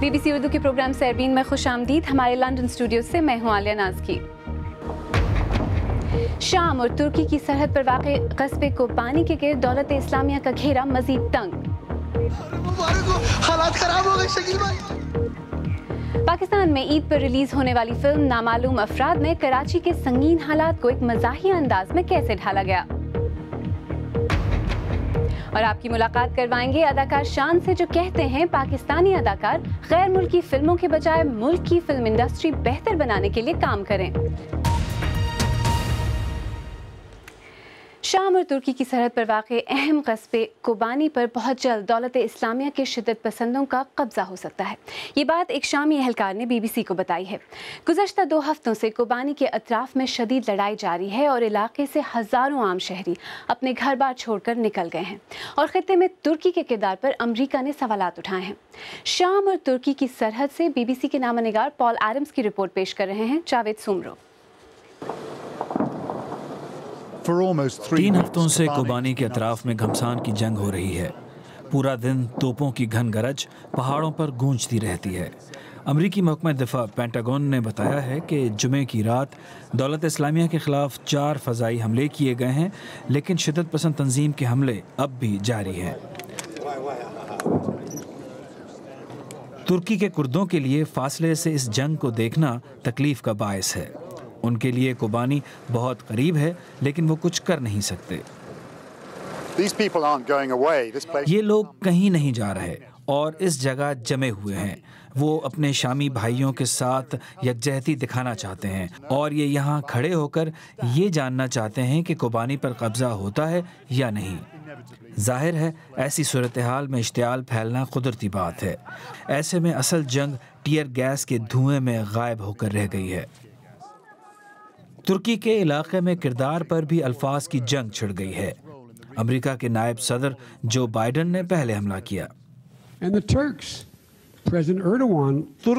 BBC Urdu के programme Sairbeen में खुशामदीद। हमारे लंदन स्टूडियो से मैं हूं आलिया नाज़की। शाम और तुर्की की सरहद पर वाक़े कस्बे कोबानी के गिर्द दौलत इस्लामिया का घेरा मजीद तंग। हालात खराब हो गए शकील भाई। पाकिस्तान में ईद पर रिलीज होने वाली फिल्म नामालूम अफराद में कराची के संगीन हालात को एक मज़ाहिया अंदाज में कैसे ढाला गया। और आपकी मुलाकात करवाएंगे अदाकार शान से, जो कहते हैं पाकिस्तानी अदाकार गैर मुल्की फिल्मों के बजाय मुल्क की फिल्म इंडस्ट्री बेहतर बनाने के लिए काम करें। शाम और तुर्की की सरहद पर वाक़े अहम कस्बे कोबानी पर बहुत जल्द दौलत इस्लामिया के शिद्दत पसंदों का कब्जा हो सकता है। ये बात एक शामी एहलकार ने BBC को बताई है। गुज़श्ता 2 हफ्तों से कोबानी के अतराफ में शदीद लड़ाई जारी है और इलाके से हज़ारों आम शहरी अपने घर बार छोड़कर निकल गए हैं और ख़ित्ते में तुर्की के किरदार पर अमरीका ने सवालात उठाए हैं। शाम और तुर्की की सरहद से BBC के नामानिगार पॉल एडम्स की रिपोर्ट पेश कर रहे हैं जावेद सुमरो। 3 हफ्तों से कोबानी के अतराफ में घमसान की जंग हो रही है। पूरा दिन तोपों की घन गरज पहाड़ों पर गूंजती रहती है। अमरीकी महकमा दिफा पेंटागन ने बताया है कि जुमे की रात दौलत इस्लामिया के खिलाफ 4 फ़ज़ाई हमले किए गए हैं, लेकिन शिद्दत पसंद तंजीम के हमले अब भी जारी हैं। तुर्की के कुर्दों के लिए फासले से इस जंग को देखना तकलीफ का बायस है। उनके लिए कोबानी बहुत करीब है, लेकिन वो कुछ कर नहीं सकते। ये लोग कहीं नहीं जा रहे और इस जगह जमे हुए हैं। वो अपने शामी भाइयों के साथ यकजहती दिखाना चाहते हैं और ये यहाँ खड़े होकर ये जानना चाहते हैं कि कोबानी पर कब्जा होता है या नहीं। जाहिर है ऐसी सूरत हाल में इश्तियाल फैलना कुदरती बात है। ऐसे में असल जंग टीयर गैस के धुएं में गायब होकर रह गई है। तुर्की के इलाके में किरदार पर भी अल्फाज की जंग छिड़ गई है। अमेरिका के नायब सदर जो बाइडन ने पहले हमला किया। तुर्क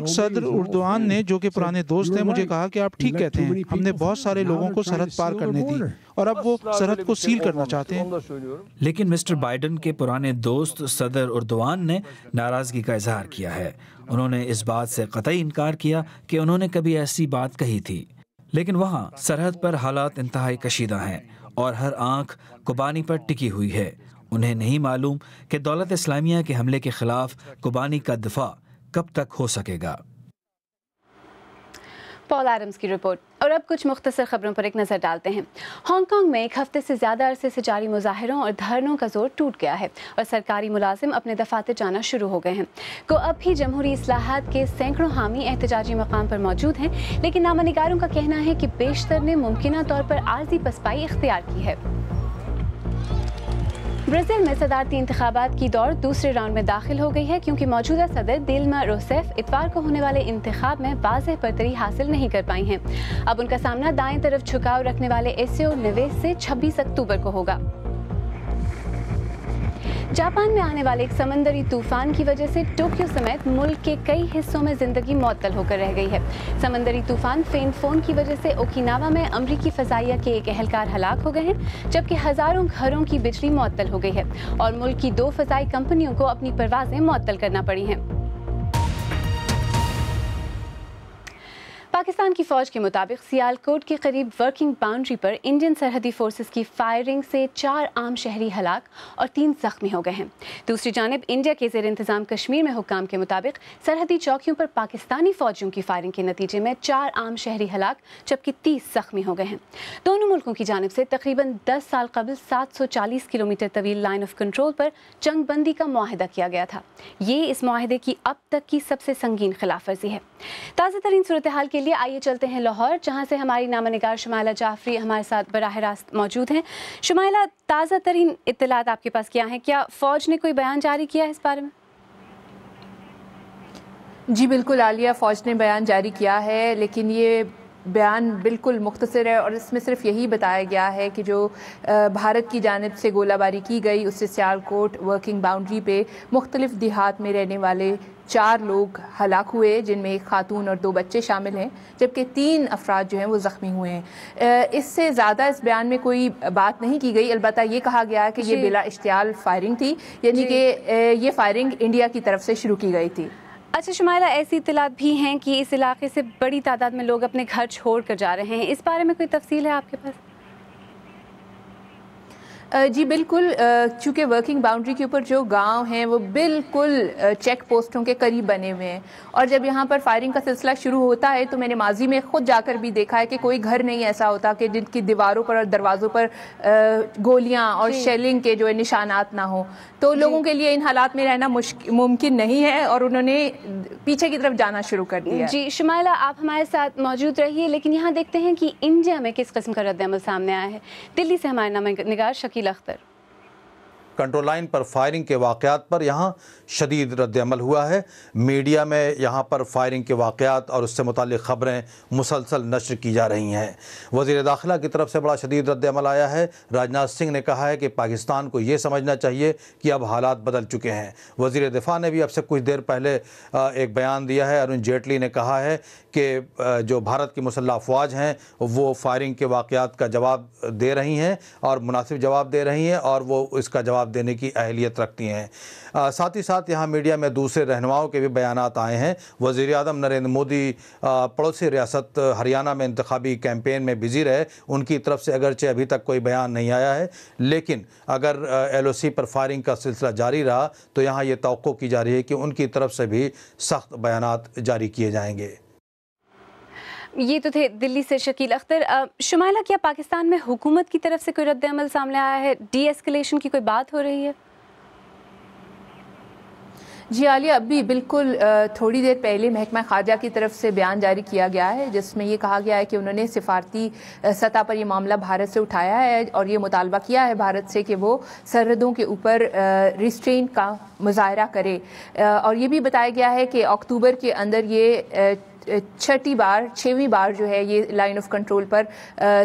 सदर उर्दवान ने, जो कि पुराने दोस्त हैं, मुझे कहा कि आप ठीक कहते हैं, हमने बहुत सारे लोगों को सरहद पार करने दी और अब वो सरहद को सील करना चाहते हैं। लेकिन मिस्टर बाइडन के पुराने दोस्त सदर उर्दवान ने नाराजगी का इजहार किया है। उन्होंने इस बात से कतई इनकार किया कि उन्होंने कभी ऐसी बात कही थी। लेकिन वहाँ सरहद पर हालात इंतहाई कशीदा हैं और हर आंख कोबानी पर टिकी हुई है। उन्हें नहीं मालूम कि दौलत इस्लामिया के हमले के खिलाफ कोबानी का दिफा कब तक हो सकेगा। पॉल एडम्स की रिपोर्ट। और अब कुछ मुख्तसर खबरों पर एक नज़र डालते हैं। हांगकांग में 1 हफ्ते से ज़्यादा अरसे से जारी मुजाहरों और धरनों का जोर टूट गया है और सरकारी मुलाजिम अपने दफातर जाना शुरू हो गए हैं। को अब भी जमहूरी इस्लाहात के सैकड़ों हामी एहतजाजी मकाम पर मौजूद हैं, लेकिन नामानिगारों का कहना है कि बेशतर ने मुमकिना तौर पर आर्जी पसपाई इख्तियार की है। ब्राज़ील में सदारती इंतखाबात की दौड़ दूसरे राउंड में दाखिल हो गई है, क्योंकि मौजूदा सदर दिल्मा रोसेफ इतवार को होने वाले इंतखाब में वाज़ेह बरतरी हासिल नहीं कर पाई हैं। अब उनका सामना दाएं तरफ झुकाव रखने वाले एसियो निवेस से 26 अक्टूबर को होगा। जापान में आने वाले एक समंदरी तूफान की वजह से टोक्यो समेत मुल्क के कई हिस्सों में जिंदगी मुअत्तल होकर रह गई है। समंदरी तूफान फेनफोन की वजह से ओकिनावा में अमरीकी फ़ज़ाइया के एक एहलकार हलाक हो गए हैं, जबकि हज़ारों घरों की बिजली मुअत्तल हो गई है और मुल्क की 2 फ़ज़ाई कंपनियों को अपनी परवाज़ें मुअत्तल करना पड़ी हैं। पाकिस्तान की फ़ौज के मुताबिक सियालकोट के करीब वर्किंग बाउंड्री पर इंडियन सरहदी फोर्सेस की फायरिंग से 4 आम शहरी हलाक और 3 जख्मी हो गए हैं। दूसरी जानिब इंडिया के ज़ेर इंतज़ाम कश्मीर में हुक्काम के मुताबिक सरहदी चौकियों पर पाकिस्तानी फ़ौजियों की फायरिंग के नतीजे में 4 आम शहरी हलाक जबकि 30 जख्मी हो गए हैं। दोनों मुल्कों की जानिब से तकरीबन 10 साल कबल 740 किलोमीटर तवील लाइन ऑफ कंट्रोल पर जंग बंदी का मुआहदा किया गया था। ये इस मुआहदे की अब तक की सबसे संगीन खिलाफ वर्जी है। ताज़ा तरीन सूरत हाल के लिए आइए चलते हैं लाहौर, जहां से हमारी नामानिगार शुमाइला जाफरी हमारे साथ बराह रास्त मौजूद हैं। शुमाइला, ताज़ा तरीन इत्तलात आपके पास क्या हैं? क्या फ़ौज ने कोई बयान जारी किया है इस बारे में? जी बिल्कुल आलिया, फ़ौज ने बयान जारी किया है, लेकिन ये बयान बिल्कुल मुख्तसर है और इसमें सिर्फ यही बताया गया है कि जो भारत की जानिब से गोलाबारी की गई उससे सियालकोट वर्किंग बाउंड्री पे मुख्तलिफ देहात में रहने वाले 4 लोग हलाक हुए, जिनमें एक खातून और 2 बच्चे शामिल हैं, जबकि 3 अफराद जो हैं वो ज़ख्मी हुए हैं। इससे ज़्यादा इस बयान में कोई बात नहीं की गई। अलबत्ता ये कहा गया कि ये बिला इश्तियाल फायरिंग थी, यानी कि ये फायरिंग इंडिया की तरफ से शुरू की गई थी। अच्छा शुमाइला, ऐसी इत्तलात भी हैं कि इस इलाके से बड़ी तादाद में लोग अपने घर छोड़ कर जा रहे हैं, इस बारे में कोई तफसील है आपके पास? जी बिल्कुल, चूँकि वर्किंग बाउंड्री के ऊपर जो गांव हैं वो बिल्कुल चेक पोस्टों के करीब बने हुए हैं, और जब यहाँ पर फायरिंग का सिलसिला शुरू होता है तो मैंने माजी में ख़ुद जाकर भी देखा है कि कोई घर नहीं ऐसा होता कि जिनकी दीवारों पर और दरवाज़ों पर गोलियाँ और शेलिंग के जो है निशानात ना हो। तो लोगों के लिए इन हालात में रहना मुमकिन नहीं है और उन्होंने पीछे की तरफ जाना शुरू कर दिया। जी शुमाइला, आप हमारे साथ मौजूद रहिए, लेकिन यहाँ देखते हैं कि इंडिया में किस किस्म का रद्द अमल सामने आया है। दिल्ली से हमारे नामनिगार शकील अख्तर। कंट्रोल लाइन पर फायरिंग के वाक़यात पर यहाँ शदीद रद्दअमल हुआ है। मीडिया में यहाँ पर फायरिंग के वाक़यात और उससे मुताल्लिक़ ख़बरें मुसलसल नश्र की जा रही हैं। वज़ीर दाखिला की तरफ से बड़ा शदीद रद्दअमल आया है। राजनाथ सिंह ने कहा है कि पाकिस्तान को ये समझना चाहिए कि अब हालात बदल चुके हैं। वज़ीर दिफ़ा ने भी अब से कुछ देर पहले एक बयान दिया है। अरुण जेटली ने कहा है कि जो भारत की मुसल्लह अफ़वाज हैं वो फायरिंग के वाक़यात का जवाब दे रही हैं और मुनासिब जवाब दे रही हैं और वो इसका जवाब देने की अहलियत रखती हैं। साथ ही साथ यहाँ मीडिया में दूसरे रहनुमाओं के भी बयानात आए हैं। वज़ीर आज़म नरेंद्र मोदी पड़ोसी रियासत हरियाणा में इंतखाबी कैंपेन में बिज़ी रहे। उनकी तरफ से अगरचे अभी तक कोई बयान नहीं आया है, लेकिन अगर LOC पर फायरिंग का सिलसिला जारी रहा तो यहाँ ये तवक्को की जा रही है कि उनकी तरफ से भी सख्त बयानात जारी किए जाएंगे। ये तो थे दिल्ली से शकील अख्तर। शुमाइला, क्या पाकिस्तान में हुकूमत की तरफ से कोई रद्द अमल सामने आया है? डी एस्केलेशन की कोई बात हो रही है? जी आलिया, अभी बिल्कुल थोड़ी देर पहले महकमा खारजा की तरफ से बयान जारी किया गया है जिसमें ये कहा गया है कि उन्होंने सिफारती सतह पर ये मामला भारत से उठाया है और ये मुतालबा किया है भारत से कि वो सरहदों के ऊपर रिस्ट्रेन का मुजाहरा करे। और ये भी बताया गया है कि अक्टूबर के अंदर ये छठवीं बार जो है ये लाइन ऑफ कंट्रोल पर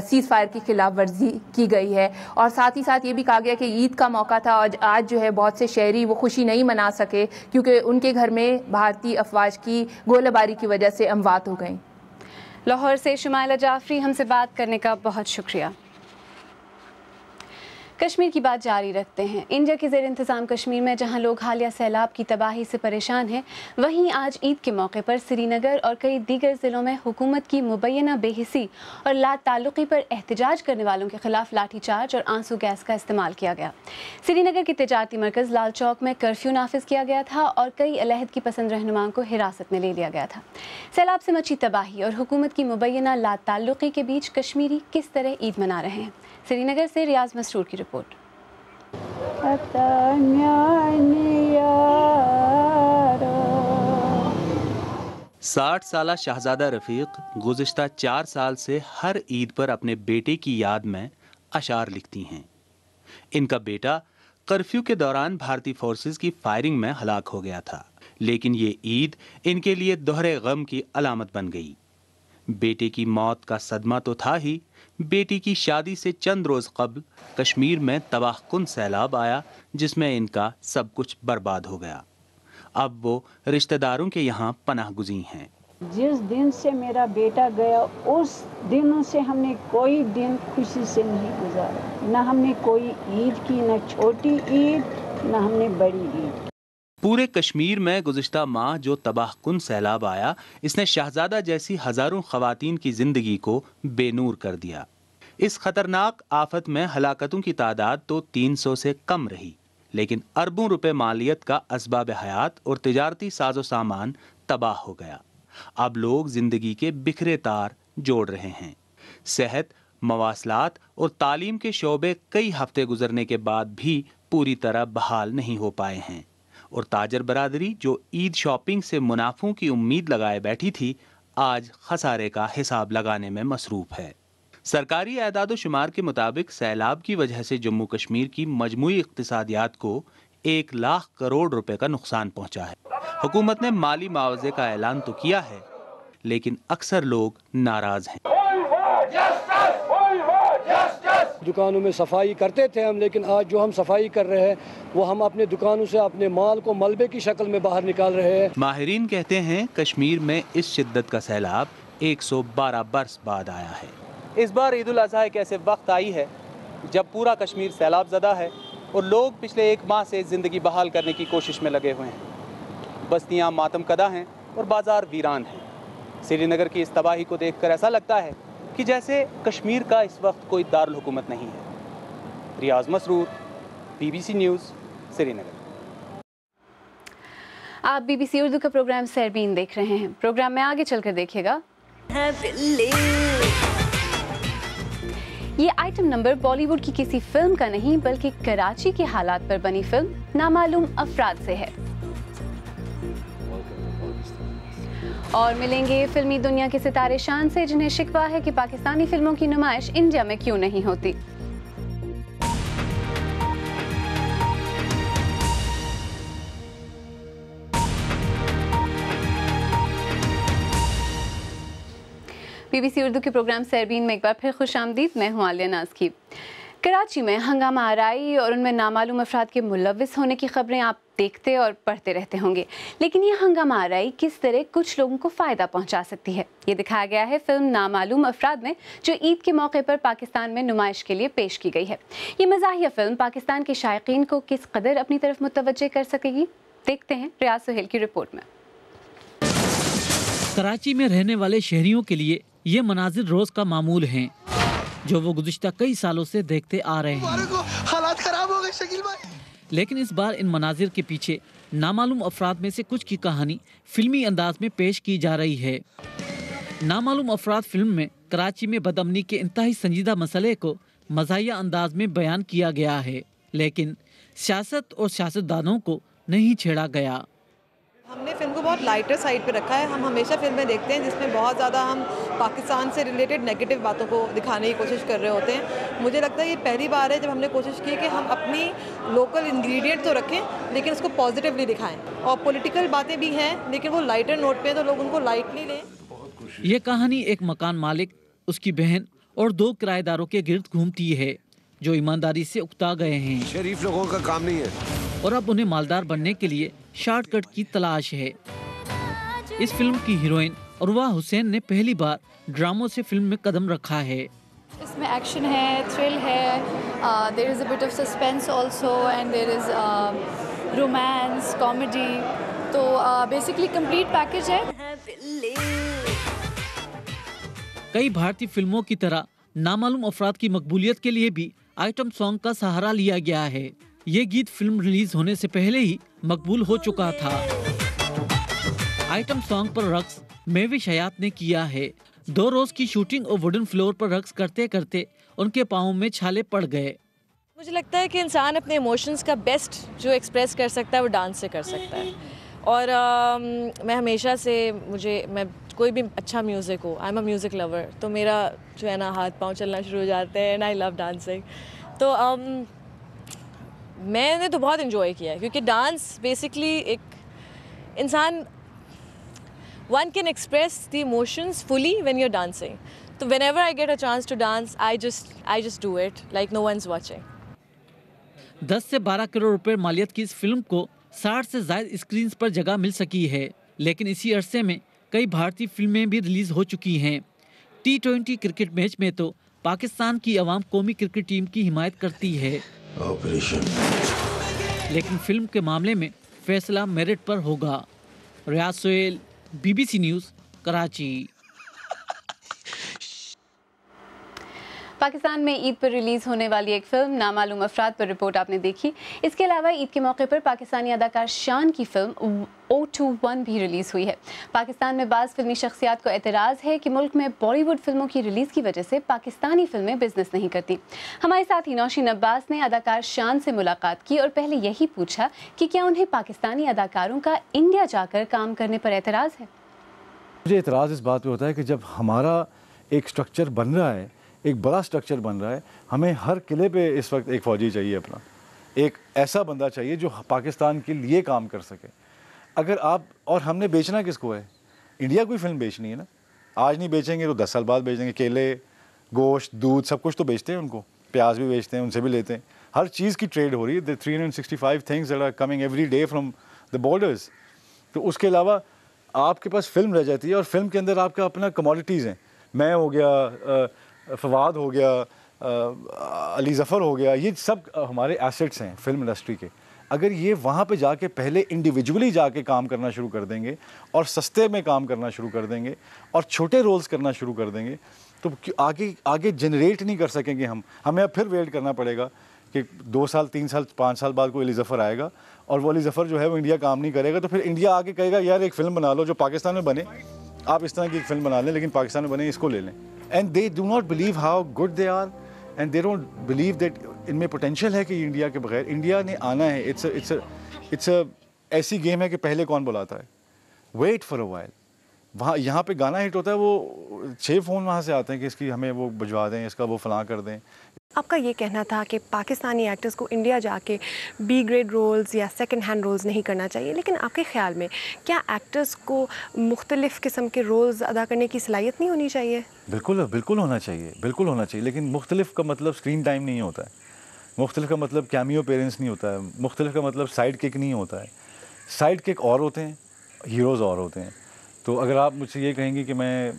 सीज़ फायर की खिलाफ वर्जी की गई है। और साथ ही साथ ये भी कहा गया कि ईद का मौका था और आज जो है बहुत से शहरी वो खुशी नहीं मना सके क्योंकि उनके घर में भारतीय अफवाज की गोलाबारी की वजह से अमवात हो गई। लाहौर से शुमाइला जाफरी, हमसे बात करने का बहुत शुक्रिया। कश्मीर की बात जारी रखते हैं। इंडिया के ज़ेर इंतज़ाम कश्मीर में जहां लोग हालिया सैलाब की तबाही से परेशान हैं, वहीं आज ईद के मौके पर श्रीनगर और कई दीगर ज़िलों में हुकूमत की मुबैना बेहिसी और लाताल्लुक़ी पर एहतजाज करने वालों के खिलाफ लाठीचार्ज और आंसू गैस का इस्तेमाल किया गया। श्रीनगर के तिजारती मरकज़ लाल चौक में कर्फ्यू नाफिज किया गया था और कई अलहदगी पसंद रहनुमाओं को हिरासत में ले लिया गया था। सैलाब से मची तबाही और हुकूमत की मुबैना लाताल्लुक़ी के बीच कश्मीरी किस तरह ईद मना रहे हैं? श्रीनगर से रियाज मसरूर की रिपोर्ट। 60 साला शहजादा रफ़ीक गुज़िश्ता 4 साल से हर ईद पर अपने बेटे की याद में अशार लिखती हैं। इनका बेटा कर्फ्यू के दौरान भारतीय फोर्सेस की फायरिंग में हलाक हो गया था, लेकिन ये ईद इनके लिए दोहरे गम की अलामत बन गई। बेटे की मौत का सदमा तो था ही, बेटी की शादी से चंद रोज कबल कश्मीर में तबाहकुन सैलाब आया जिसमें इनका सब कुछ बर्बाद हो गया। अब वो रिश्तेदारों के यहाँ पनाह गुज़ीर हैं। जिस दिन से मेरा बेटा गया उस दिनों से हमने कोई दिन खुशी से नहीं गुजारा। न हमने कोई ईद की, न छोटी ईद, न हमने बड़ी ईद। पूरे कश्मीर में गुज़िश्ता माह जो तबाहकुन सैलाब आया, इसने शहजादा जैसी हजारों ख़वातीन की जिंदगी को बेनूर कर दिया। इस खतरनाक आफत में हलाकतों की तादाद तो 300 से कम रही, लेकिन अरबों रुपए मालियत का असबाब हयात और तिजारती साजो सामान तबाह हो गया। अब लोग जिंदगी के बिखरे तार जोड़ रहे हैं। सेहत, मवासलात और तालीम के शोबे कई हफ्ते गुजरने के बाद भी पूरी तरह बहाल नहीं हो पाए हैं और ताजर बरादरी जो ईद शॉपिंग से मुनाफों की उम्मीद लगाए बैठी थी, आज खसारे का हिसाब लगाने में मसरूफ है। सरकारी एदाद शुमार के मुताबिक सैलाब की वजह से जम्मू कश्मीर की मजमूई इक्तिसादियात को 1 लाख करोड़ रुपए का नुकसान पहुंचा है। हुकूमत ने माली मुआवजे का ऐलान तो किया है, लेकिन अक्सर लोग नाराज हैं। दुकानों में सफाई करते थे हम, लेकिन आज जो हम सफाई कर रहे हैं वो हम अपने दुकानों से अपने माल को मलबे की शक्ल में बाहर निकाल रहे हैं। माहिरीन कहते हैं कश्मीर में इस शिद्दत का सैलाब 112 बरस बाद आया है। इस बार ईद उल अज़हा एक ऐसे वक्त आई है जब पूरा कश्मीर सैलाब ज़दा है और लोग पिछले 1 माह से ज़िंदगी बहाल करने की कोशिश में लगे हुए हैं। बस्तियां मातमकदा हैं और बाजार वीरान हैं। श्रीनगर की इस तबाही को देखकर ऐसा लगता है कि जैसे कश्मीर का इस वक्त कोई दारुल हुकूमत नहीं है। रियाज मसरूर, BBC न्यूज़, श्रीनगर। आप BBC उर्दू का प्रोग्राम सरबीन देख रहे हैं। प्रोग्राम में आगे चलकर देखिएगा। ये आइटम नंबर बॉलीवुड की किसी फिल्म का नहीं बल्कि कराची के हालात पर बनी फिल्म नामालूम अफराद से है। और मिलेंगे फिल्मी दुनिया के सितारे शान से जिन्हें शिकवा है कि पाकिस्तानी फिल्मों की नुमाइश इंडिया में क्यों नहीं होती। BBC उर्दू के प्रोग्राम सरबीन में एक बार फिर खुशामदीद। मैं हूं आलिया नाज़की। कराची में हंगामा आराई और उनमें नामालूम अफराद के मुलव्विस होने की खबरें आप देखते और पढ़ते रहते होंगे, लेकिन ये हंगामा आराई किस तरह कुछ लोगों को फ़ायदा पहुंचा सकती है, ये दिखाया गया है फिल्म नामालूम अफराद में, जो ईद के मौके पर पाकिस्तान में नुमाइश के लिए पेश की गई है। ये मज़ाहिया फिल्म पाकिस्तान के शायकीन को किस कदर अपनी तरफ मुतवज्जे कर सकेगी, देखते हैं रियाज सुहेल की रिपोर्ट में। कराची में रहने वाले शहरियों के लिए ये मनाजिर रोज का मामूल हैं, जो वो गुज़िश्ता कई सालों से देखते आ रहे हैं। हालात खराब हो गए शकील भाई। लेकिन इस बार इन मनाजिर के पीछे नामालूम अफराद में से कुछ की कहानी फिल्मी अंदाज में पेश की जा रही है। नामालूम अफराद फिल्म में कराची में बदअमनी के इंतहाई संजीदा मसले को मज़ाहिया अंदाज में बयान किया गया है, लेकिन सियासत और सियासतदानों को नहीं छेड़ा गया। हमने फिल्म को बहुत लाइटर साइड पे रखा है। हम हमेशा फिल्में देखते हैं जिसमें बहुत ज़्यादा हम पाकिस्तान से रिलेटेड नेगेटिव बातों को दिखाने की कोशिश कर रहे होते हैं। मुझे लगता है ये पहली बार है जब हमने कोशिश की कि हम अपनी लोकल इंग्रेडिएंट तो रखें लेकिन उसको पॉजिटिवली दिखाएं, और पॉलिटिकल बातें भी हैं लेकिन वो लाइटर नोट पे, तो लोग उनको लाइटली लें। ये कहानी एक मकान मालिक, उसकी बहन और 2 किराएदारों के गिर्द घूमती है जो ईमानदारी से उकता गए हैं। शरीफ लोगों का काम नहीं है और अब उन्हें मालदार बनने के लिए शॉर्टकट की तलाश है। इस फिल्म की हीरोइन उर्वा हुसैन ने पहली बार ड्रामों से फिल्म में कदम रखा है। इसमें एक्शन है, थ्रिल है, there is a bit of suspense also and there is romance, comedy, तो बेसिकली कंप्लीट पैकेज है। कई भारतीय फिल्मों की तरह नामालूम अफराद की मकबूलियत के लिए भी आइटम सॉन्ग का सहारा लिया गया है। ये गीत फिल्म रिलीज होने से पहले ही मकबूल हो चुका था। आइटम सॉन्ग पर रक्स मेविश हयात ने किया है। 2 रोज की शूटिंग और वुडन फ्लोर पर रक्स करते करते उनके पाँव में छाले पड़ गए। मुझे लगता है कि इंसान अपने इमोशंस का बेस्ट जो एक्सप्रेस कर सकता है वो डांस से कर सकता है। और मैं हमेशा से मैं कोई भी अच्छा म्यूज़िक हो, I am a music lover, तो मेरा जो है ना हाथ पाँव चलना शुरू हो जाते हैं एंड आई लव डांसिंग। तो मैंने तो बहुत इन्जॉय किया है क्योंकि डांस बेसिकली एक इंसान one can express the emotions fully when you're dancing. So whenever I get a chance to dance, I just do it like no one's watching. 10 से 12 करोड़ रुपए मालियत की इस फिल्म को 60 से ज़्यादा स्क्रीन्स पर जगह मिल सकी है, लेकिन इसी अरसे में कई भारतीय फिल्में भी रिलीज हो चुकी हैं। T20 क्रिकेट मैच में तो पाकिस्तान की आवाम कौमी क्रिकेट टीम की हिमायत करती है, लेकिन फिल्म के मामले में फैसला मेरिट पर होगा। रियाज सुहेल, BBC न्यूज़, कराची। पाकिस्तान में ईद पर रिलीज होने वाली एक फिल्म नामालूम अफराद पर रिपोर्ट आपने देखी। इसके अलावा ईद के मौके पर पाकिस्तानी अदाकार शान की फिल्म O21 भी रिलीज हुई है। पाकिस्तान में बाज़ फिल्मी शख्सियात को एतराज़ है कि मुल्क में बॉलीवुड फिल्मों की रिलीज़ की वजह से पाकिस्तानी फिल्में बिजनेस नहीं करती। हमारे साथ ही नौशीन अब्बास ने अदाकार शान से मुलाकात की और पहले यही पूछा कि क्या उन्हें पाकिस्तानी अदाकारों का इंडिया जाकर काम करने पर एतराज़ है। मुझे एतराज़ इस बात पर होता है कि जब हमारा एक स्ट्रक्चर बन रहा है, एक बड़ा स्ट्रक्चर बन रहा है, हमें हर किले पे इस वक्त एक फ़ौजी चाहिए, अपना एक ऐसा बंदा चाहिए जो पाकिस्तान के लिए काम कर सके। अगर आप और हमने बेचना किसको है? इंडिया कोई फिल्म बेचनी है ना। आज नहीं बेचेंगे तो 10 साल बाद बेचेंगे। केले, गोश्त, दूध सब कुछ तो बेचते हैं उनको, प्याज भी बेचते हैं, उनसे भी लेते हैं। हर चीज़ की ट्रेड हो रही है। The 365 things that are coming every day from the borders. तो उसके अलावा आपके पास फिल्म रह जाती है और फिल्म के अंदर आपका अपना कमोडिटीज़ हैं। मैं हो गया, फवाद हो गया, अली ज़फ़र हो गया, ये सब हमारे एसेट्स हैं फिल्म इंडस्ट्री के। अगर ये वहाँ पे जाके पहले इंडिविजुअली जाके काम करना शुरू कर देंगे और सस्ते में काम करना शुरू कर देंगे और छोटे रोल्स करना शुरू कर देंगे, तो आगे जनरेट नहीं कर सकेंगे हम। हमें अब फिर वेट करना पड़ेगा कि 2 साल 3 साल 5 साल बाद कोई अली ज़फ़र आएगा और वो अली ज़फ़र जो है वो इंडिया काम नहीं करेगा, तो फिर इंडिया आके कहेगा यार एक फ़िल्म बना लो जो पाकिस्तान में बने, आप इस तरह की एक फ़िल्म बना लें लेकिन पाकिस्तान में बने, इसको ले लें। And they do not believe how good they are and they don't believe that इनमें पोटेंशियल है कि इंडिया के बगैर, इंडिया ने आना है। इट्स अ ऐसी गेम है कि पहले कौन बुलाता है, वेट फॉर अ वाइल। वहाँ यहाँ पे गाना हिट होता है, वो 6 फ़ोन वहाँ से आते हैं कि इसकी हमें वो भिजवा दें, इसका वो फलां कर दें। आपका ये कहना था कि पाकिस्तानी एक्टर्स को इंडिया जाके बी ग्रेड रोल्स या सेकंड हैंड रोल्स नहीं करना चाहिए, लेकिन आपके ख्याल में क्या एक्टर्स को मुख्तलिफ़ किस्म के रोल्स अदा करने की सलाहियत नहीं होनी चाहिए? बिल्कुल होना चाहिए, बिल्कुल होना चाहिए, लेकिन मुख्तलिफ़ का मतलब स्क्रीन टाइम नहीं होता है, मुख्तलिफ़ का मतलब कैमियो पेरेंट्स नहीं होता है, मुख्तलिफ़ का मतलब साइड किक नहीं होता है। साइड किक और होते हैं, हीरोज़ और होते हैं। तो अगर आप मुझसे ये कहेंगे कि मैं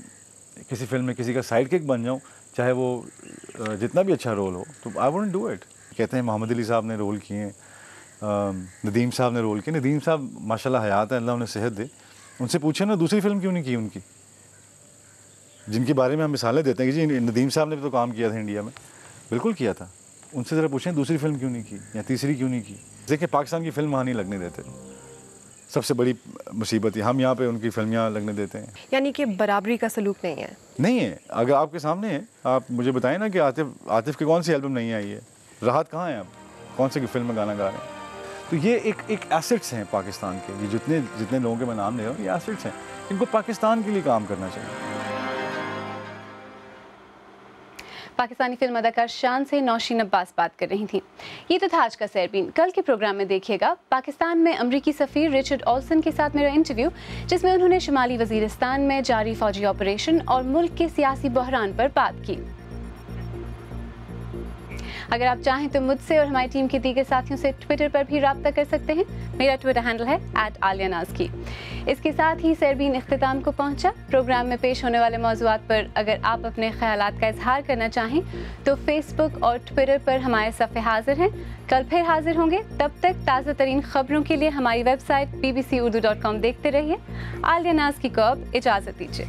किसी फिल्म में किसी का साइड किक बन जाऊँ, चाहे वो जितना भी अच्छा रोल हो, तो आई वुडंट डू इट। कहते हैं मोहम्मद अली साहब ने रोल किए, नदीम साहब ने रोल किए। नदीम साहब माशाल्लाह हयात है, अल्लाह उन्हें सेहत दे। उनसे पूछे ना दूसरी फिल्म क्यों नहीं की उनकी, जिनके बारे में हम मिसालें देते हैं कि जी नदीम साहब ने भी तो काम किया था इंडिया में, बिल्कुल किया था। उनसे ज़रा पूछें दूसरी फिल्म क्यों नहीं की या तीसरी क्यों नहीं की। देखिए पाकिस्तान की फिल्म वहाँ नहीं लगने देते, सबसे बड़ी मुसीबत है। हम यहाँ पे उनकी फिल्म यहाँ लगने देते हैं। यानी कि बराबरी का सलूक नहीं है? नहीं है। अगर आपके सामने है, आप मुझे बताएं ना कि आतिफ की कौन सी एल्बम नहीं आई है, राहत कहाँ है, आप कौन से फिल्म में गाना गा रहे हैं। तो ये एक एसेट्स हैं पाकिस्तान के, ये जितने लोगों के मैं नाम ले रहा हूँ ये एसेट्स हैं, इनको पाकिस्तान के लिए काम करना चाहिए। पाकिस्तानी फिल्म अदाकार शान से नौशीन अब्बास बात कर रही थी। ये तो था आज का सैरबीन। कल के प्रोग्राम में देखिएगा पाकिस्तान में अमरीकी सफ़ीर रिचर्ड ऑल्सन के साथ मेरा इंटरव्यू, जिसमें उन्होंने शुमाली वजीरिस्तान में जारी फौजी ऑपरेशन और मुल्क के सियासी बहरान पर बात की। अगर आप चाहें तो मुझसे और हमारी टीम के दीगर साथियों से ट्विटर पर भी रब्ता कर सकते हैं। मेरा ट्विटर हैंडल है @आलियानाज़की। इसके साथ ही सैरबीन इख्तिताम को पहुंचा। प्रोग्राम में पेश होने वाले मौज़ूआत पर अगर आप अपने ख्यालात का इजहार करना चाहें तो फेसबुक और ट्विटर पर हमारे सफ़े हाजिर हैं। कल फिर हाजिर होंगे, तब तक ताज़ा तरीन खबरों के लिए हमारी वेबसाइट bbcurdu.com देखते रहिए। आलियानाज़की को अब इजाज़त दीजिए।